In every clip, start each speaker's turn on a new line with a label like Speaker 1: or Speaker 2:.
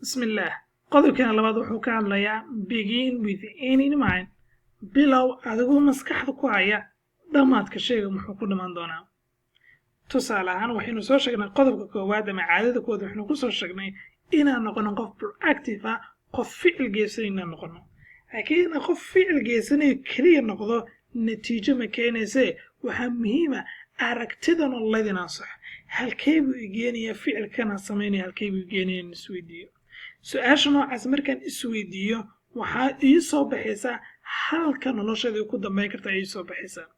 Speaker 1: بسم الله qodobkan labaad wuxuu ka hadlayaa begin with any in mind bilow adigoo maskaxda ku haya dhamaadka shayga muxuu ku dhamaan doonaa tusaale ahaan waxaynu soo sheegnay qodobka koowaad ama caadada koowaad waxaynu ku soo sheegnay inaan noqono qof proactive ah qof ficil geysan inaan noqono laakiin qof ficil geysanayo keliya noqdo natiijo ma keenayse waxaa muhiim ah aragtida nololeed inaan sax halkee buu igeenayaa ficilkana samaynaya halkee buu igeenayaa in isweydiiyo su-aasha noocaas markaan isweydiiyo waxaa ii soo baxaysaa halka nolosheeda ku dambeyn karta ii soo baxaysaa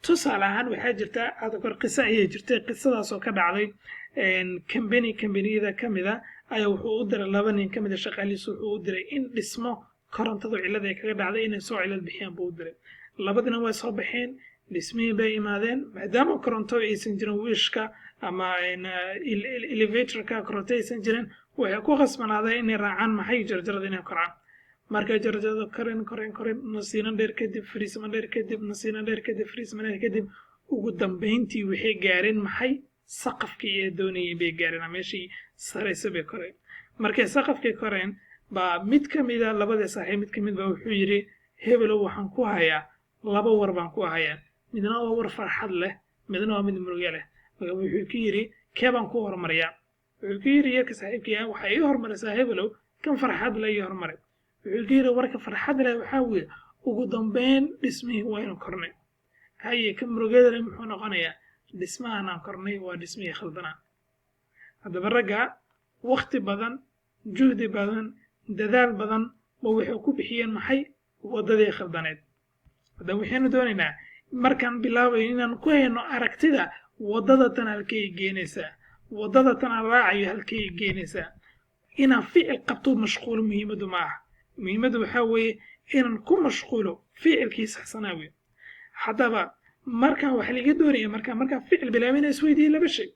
Speaker 1: tusaale ahaan waxaa jirta adagor qiso ayay jirtay qisadaasoo ka dhacday kambaniyada kamid a ayaa wuxuu u diray laba nin kamid a shaqaalihiisa wuxuu u diray in dhismo korontadu cillad ay kaga dhacday inay soo cillad bixiyaan buu u diray labadina way soo baxeen dhismihii bay imaadeen maadaama koronto aysan jirin wiishka ama elevatorka koronto aysan jirin waxay ku khasbanaaday inay raacaan maxay jarjarada inay koraan markay jarjarada koren nasiina dheer kadib fariisma dheer kadib nasiina dheer kadib fariisma dheer kadib ugu dambeyntii waxay gaareen maxay saqafkii ee doonayeen bay gaareen meeshii sareysa bay koreen markay saqafkii koreen baa mid ka mid a labada saaxiib mid ka mid baa wuxuu yidhi hebelow waxaan ku hayaa laba war baan ku hayaa midna waa war farxad leh midna waa mid murugo leh marka wuxuu ku yidhi kee baan ku hormariyaa wuxuu ku yidhi yarka saaxiibkii waxaa ii hormaraysaa hebelow kan farxad leh ii hormaray wuxuu ku yidhi warka farxad leh waxaa weeye ugu dambeyn dhismihii waynu kornay haye kan murugada leh muxuu noqonayaa dhismahan aan kornay waa dhismihii khaldanaa haddaba ragga waqti badan juhdi badan dadaal badan ba waxay ku bixiyeen maxay waddadii khaldaneed haddaba waxaynu doonaynaa markaan bilaabayo inaan ku hayno aragtida waddada tan halkay geenaysaa waddada tan aan raacayo halkay geenaysaa inaan ficil qabto mashquulo muhiimadu ma aha muhiimadu waxaa weeye inaan ku mashquulo ficilkii saxsanaa wey haddaba markaan waxa laga doonaya markaan ficil bilaabina isweydiiyey laba shay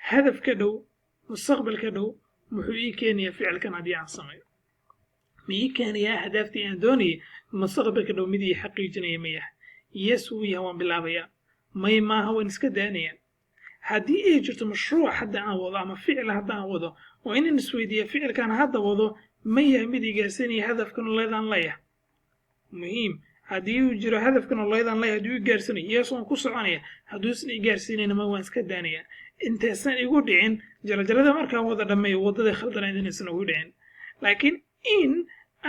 Speaker 1: hadafka dhow mustaqbalka dhow muxuu ii keenayaa ficilkan haddii aan sameeyo ma ii keenayaa ahdaaftii aan doonayay mustaqbalka dhow mid ii xaqiijinaya ma yahay yes wuu yahay waan bilaabayaa may maaha waan iska daanayaa haddii ay jirto mashruuc hadda aan wado ama ficil hadda aan wado waa inaan isweydiiya ficilkan hadda wado ma yahay mid igaarsanaya hadafka nololeedaan leeyahay muhiim haddii uu jiro hadafka nololeedaan leeyahay haddii uu igaarsanayo yes waan ku soconaya hadduusan igaarsiinayna ma waan iska daanayaa intaysan igu dhicin jalajalada markaan wada dhammeeyo waddada khaldanayd inaysan ugu dhicin laakiin in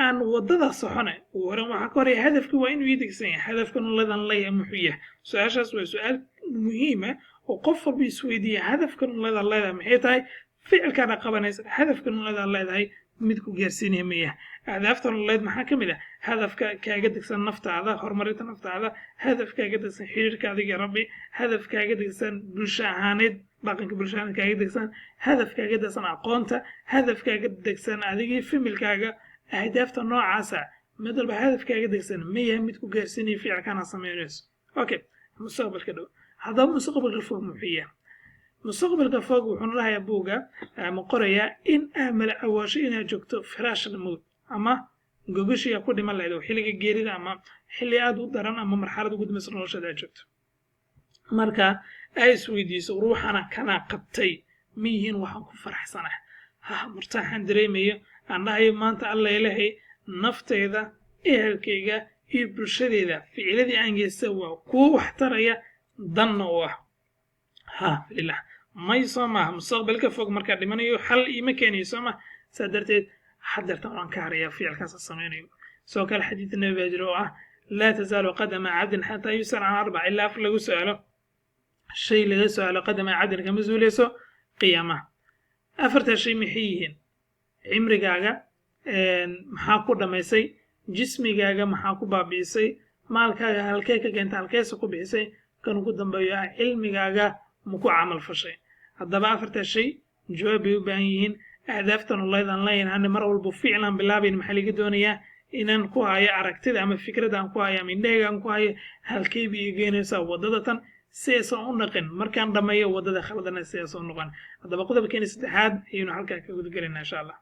Speaker 1: aan waddada soxona waran waxaa ka horaya hadafkii waa inuu ii degsan yahay hadafka nololeedaan leeyahay muxuu yahay su-aashaas waa su-aal muhiima oo qof walba isweydiiya hadafka nololeedaan leedahay maxay tahay ficilkaana qabanaysa hadafka nololeedaan leedahay mid ku gaarsiinaya ma yahay ahdaafta nololeed maxaa ka mid ah hadafka kaaga degsan naftaada horumarinta naftaada hadaf kaaga degsan xiriirka adiga rabbi hadaf kaaga degsan bulsho ahaaneed dhaqanka bulsho ahaaneed kaaga degsan hadaf kaaga degsan aqoonta hadaf kaaga degsan adigii familkaaga ahdaafta noocaasa mid walba hadaf kaaga degsan ma yahay mid ku gaarsiinaya ficilkana samaynayso okay mustaqbalka dhow haddaba mustaqbalka fog muxuu yahay mustaqbalka fog wuxuu lahayaa buugga ama qorayaa in aamala awaasho inaad joogto firaashal mawd ama gogoshiga ku dhiman lahayd oo xilliga geerida ama xilli aad u daran ama marxalad ugu dambaysa noloshaada aad joogto marka ay isweydiiso ruuxana kana qabtay ma yihiin waxaan ku faraxsanah murtaaxaan dareemayo aan dhahayo maanta alla ilahay nafteyda ehelkayga iyo bulshadeeda ficiladii aan geysta waa kuwo wax taraya danna u ah lilah may soo maaha mustaqbalka fog markaa dhimanayo xal iima keenayo soo maha saa darteed hadeertan waan ka harayaa ficilkaas samaynayo soo kale xadiid nabi baa jira oo ah laa tazaalu qadama cabdin xataa yusal can arbac ilaa afar lagu su-aalo shay laga su-aalo qadama cabdin kama zuuleyso qiyaamaha afartaa shay maxay yihiin cimrigaaga maxaa ku dhammaysay jismigaaga maxaa ku baabi'isay maalkaaga halkee ka keenta halkeesa ku bixisay kan ugu dambeeyo ah cilmigaaga ma ku camal fashay haddaba afartaa shay jawaab bay u baahan yihiin ahdaafta nololeedaan leeyahay mar walba ficlan bilaabayn maxaa laga doonayaa inaan ku hayo aragtida ama fikrada aan ku hayo ama indhahayga aan ku hayo halkay bay igeynaysaa waddada tan si aysan u naqin markaan dhammeeyo waddada khaldana si aysan u noqon haddaba qodobkeena saddexaad ayaynu halkaa ka gudagelaynaa insha allah